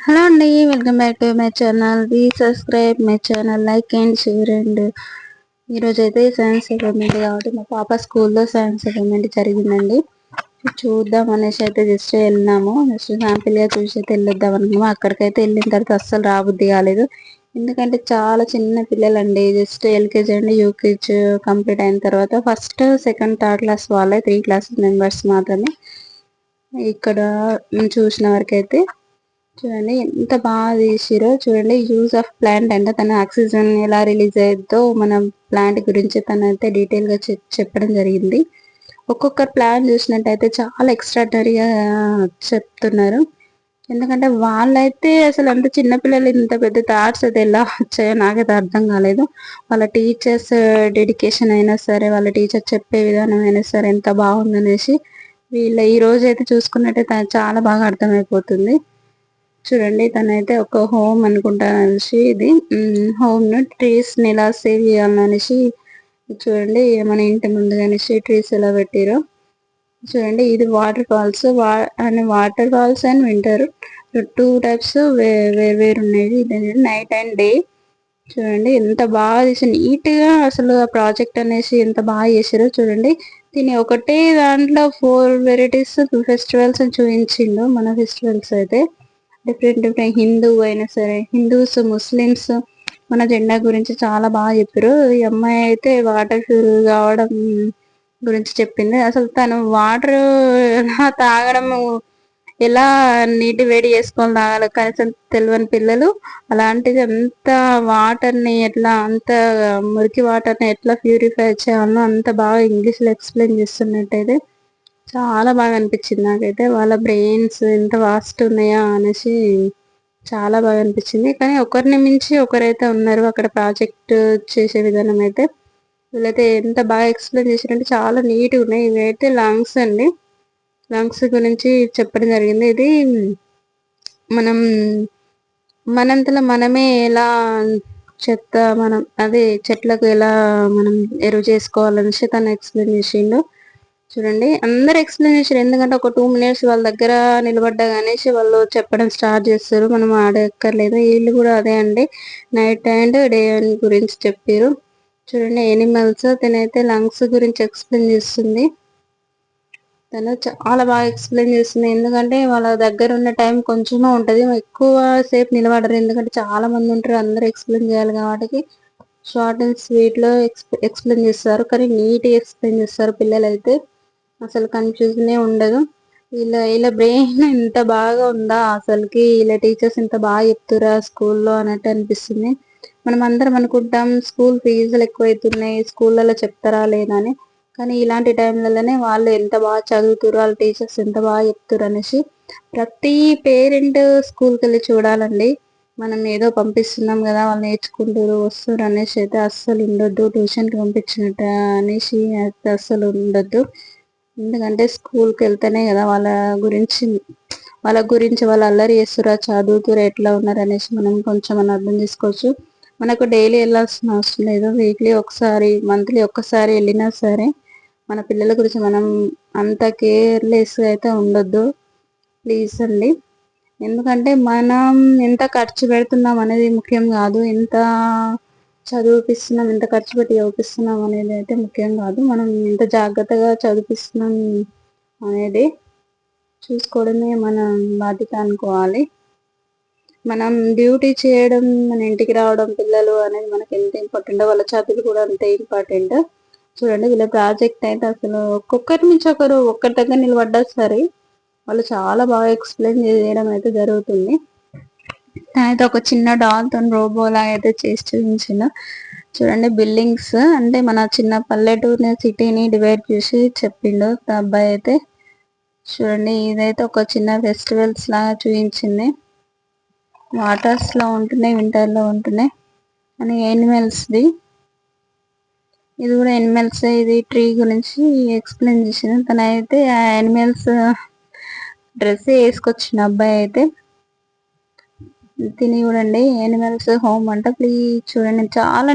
Hello అండి, welcome back to my channel. Please subscribe my channel, like and share. And ఈరోజు అయితే science experiment కాబట్టి మా పాప స్కూల్లో సైన్స్ ఎక్స్పెరిమెంట్ జరిగిందండి. చూద్దాం అనేసి అయితే జస్ట్ వెళ్ళినాము. జస్ట్ శాంపిల్ గా చూసి అయితే వెళ్ళొద్దాం అనుకున్నాము. అక్కడికైతే వెళ్ళిన తర్వాత అస్సలు రాబుద్ది కాలేదు. ఎందుకంటే చాలా చిన్న పిల్లలండి. జస్ట్ ఎల్కేజీ అండి, యూకేజీ కంప్లీట్ అయిన తర్వాత ఫస్ట్ సెకండ్ థర్డ్ క్లాస్ వాళ్ళే 3 క్లాస్ మెంబర్స్ మాత్రమే. ఇక్కడ చూసిన వరకైతే చూడండి ఎంత బాగా తీసిరో. చూడండి, యూజ్ ఆఫ్ ప్లాంట్ అంటే తన ఆక్సిజన్ ఎలా రిలీజ్ అయ్యిద్దో మన ప్లాంట్ గురించి తనైతే డీటెయిల్ గా చెప్పడం జరిగింది. ఒక్కొక్క ప్లాంట్ చూసినట్టయితే చాలా ఎక్స్ట్రాడనరీగా చెప్తున్నారు. ఎందుకంటే వాళ్ళైతే అసలు అంత చిన్నపిల్లలు ఇంత పెద్ద థాట్స్ అయితే ఎలా వచ్చాయో నాకైతే అర్థం కాలేదు. వాళ్ళ టీచర్స్ డెడికేషన్ అయినా సరే, వాళ్ళ టీచర్ చెప్పే విధానం అయినా సరే ఎంత బాగుందనేసి వీళ్ళ ఈ రోజు అయితే చూసుకున్నట్టయితే చాలా బాగా అర్థమైపోతుంది. చూడండి, తనైతే ఒక హోమ్ అనుకుంటా అనేసి ఇది హోమ్ ను ట్రీస్ ని ఎలా సేవ్ చేయాలనేసి చూడండి మన ఇంటి ముందు అనేసి ట్రీస్ ఎలా పెట్టారో చూడండి. ఇది water falls and water falls and winter 2 types వేరు ఉన్నాయి. Night and day. చూడండి ఎంత బాగా తీసి నీట్ గా అసలు ఆ ప్రాజెక్ట్ అనేసి ఎంత బాగా చేసారో చూడండి. దీని ఒకటే దాంట్లో 4 వెరైటీస్ ఫెస్టివల్స్ చూపించిండు. మన ఫెస్టివల్స్ అయితే డిఫరెంట్ హిందూ అయినా సరే, హిందూస్ ముస్లిమ్స్ మన జెండా గురించి చాలా బాగా చెప్పారు. ఈ అమ్మాయి అయితే వాటర్ ఫ్యూర్ కావడం గురించి చెప్పింది. అసలు తను వాటర్ ఎలా తాగడం, ఎలా నీటి వేడి చేసుకొని తాగాలి కనీసం తెలియని పిల్లలు అలాంటిది అంత వాటర్ ని ఎట్లా, అంత మురికి వాటర్ ని ఎట్లా ప్యూరిఫై చేయాలో అంత బాగా ఇంగ్లీష్ లో ఎక్స్ప్లెయిన్ చేస్తున్నట్టయితే చాలా బాగా అనిపించింది నాకైతే. వాళ్ళ బ్రెయిన్స్ ఎంత వాస్ట్ ఉన్నాయా అనేసి చాలా బాగా అనిపించింది. కానీ ఒకరిని మించి ఒకరైతే ఉన్నారు అక్కడ ప్రాజెక్ట్ చేసే విధానం అయితే. వీళ్ళైతే ఎంత బాగా ఎక్స్ప్లెయిన్ చేశారంటే చాలా నీట్గా ఉన్నాయి. ఇవైతే లంగ్స్ అండి, లంగ్స్ గురించి చెప్పడం జరిగింది. ఇది మనం మనంతలో మనమే ఎలా చెత్త మనం అదే చెట్లకు ఎలా మనం ఎరువు చేసుకోవాలనేసి తను ఎక్స్ప్లెయిన్ చేసిండు. చూడండి అందరు ఎక్స్ప్లెయిన్ చేశారు. ఎందుకంటే ఒక 2 మినిట్స్ వాళ్ళ దగ్గర నిలబడ్డా అనేసి వాళ్ళు చెప్పడం స్టార్ట్ చేస్తారు. మనం ఆడక్కర్లేదు. వీళ్ళు కూడా అదే అండి, నైట్ అండ్ డే గురించి చెప్పారు. చూడండి ఎనిమల్స్, తనైతే లంగ్స్ గురించి ఎక్స్ప్లెయిన్ చేస్తుంది. తను చాలా బాగా ఎక్స్ప్లెయిన్ చేస్తుంది. ఎందుకంటే వాళ్ళ దగ్గర ఉన్న టైం కొంచెమే ఉంటది, ఎక్కువ సేపు నిలబడరు. ఎందుకంటే చాలా మంది ఉంటారు, అందరూ ఎక్స్ప్లెయిన్ చేయాలి కాబట్టి షార్ట్ అండ్ స్వీట్ లో ఎక్స్ప్లెయిన్ చేస్తారు. కానీ నీట్ ఎక్స్ప్లెయిన్ చేస్తారు. పిల్లలైతే అసలు కన్ఫ్యూజనే ఉండదు. వీళ్ళ బ్రెయిన్ ఇంత బాగా ఉందా అసలుకి, వీళ్ళ టీచర్స్ ఇంత బాగా చెప్తురా స్కూల్లో అన్నట్టు అనిపిస్తుంది. మనం అందరం అనుకుంటాం స్కూల్ ఫీజులు ఎక్కువైతున్నాయి, స్కూళ్ళలో చెప్తారా లేదా అని. కానీ ఇలాంటి టైంలలోనే వాళ్ళు ఎంత బాగా చదువుతురు, వాళ్ళ టీచర్స్ ఎంత బాగా చెప్తురు అనేసి ప్రతి పేరెంట్ స్కూల్కి వెళ్ళి చూడాలండి. మనం ఏదో పంపిస్తున్నాం కదా వాళ్ళు నేర్చుకుంటారు వస్తారు అనేసి అయితే అస్సలు ఉండొద్దు. ట్యూషన్కి పంపించినట్టు అనేసి అయితే అస్సలు ఉండొద్దు. ఎందుకంటే స్కూల్కి వెళ్తేనే కదా వాళ్ళ గురించి వాళ్ళు అల్లరి చేస్తురా, చదువుతురా, ఎట్లా ఉన్నారు అనేసి మనం కొంచెం అర్థం చేసుకోవచ్చు. మనకు డైలీ వెళ్ళాల్సిన అవసరం లేదు. వీక్లీ ఒకసారి, మంత్లీ ఒక్కసారి వెళ్ళినా సరే మన పిల్లల గురించి మనం అంత కేర్లెస్ అయితే ఉండొద్దు ప్లీజ్ అండి. ఎందుకంటే మనం ఎంత ఖర్చు పెడుతున్నాం అనేది ముఖ్యం కాదు, ఎంత చదివిపిస్తున్నాం, ఎంత ఖర్చు పెట్టి చదివిపిస్తున్నాం అనేది అయితే ముఖ్యం కాదు. మనం ఎంత జాగ్రత్తగా చదివిపిస్తున్నాం అనేది చూసుకోవడమే మన బాధ్యత అనుకోవాలి. మనం డ్యూటీ చేయడం, మన ఇంటికి రావడం పిల్లలు అనేది మనకి ఎంత ఇంపార్టెంట్, వాళ్ళ చదువులు కూడా అంతే ఇంపార్టెంట్. చూడండి వీళ్ళ ప్రాజెక్ట్ అయితే అసలు ఒక్కొక్కరి నుంచి ఒకరు ఒక్కరి దగ్గర నిలబడ్డా సరే వాళ్ళు చాలా బాగా ఎక్స్ప్లెయిన్ చేయడం అయితే జరుగుతుంది. అయితే ఒక చిన్న డాల్ తో రోబో లాగా అయితే చేసి చూపించిన. చూడండి బిల్డింగ్స్ అంటే మన చిన్న పల్లెటూరుని సిటీని డివైడ్ చేసి చెప్పిండు అబ్బాయి అయితే. చూడండి ఇదైతే ఒక చిన్న ఫెస్టివల్స్ లాగా చూపించింది. వాటర్స్ లో ఉంటున్నాయి, వింటర్ లో ఉంటున్నాయి అని యానిమల్స్ది. ఇది కూడా యానిమల్స్, ఇది ట్రీ గురించి ఎక్స్ప్లెయిన్ చేసిన. తనైతే ఆ యానిమల్స్ డ్రెస్ వేసుకొచ్చిన అబ్బాయి అయితే. తిని చూడండి యానిమల్స్ హోమ్ అంట. ప్లీజ్ చూడండి చాలా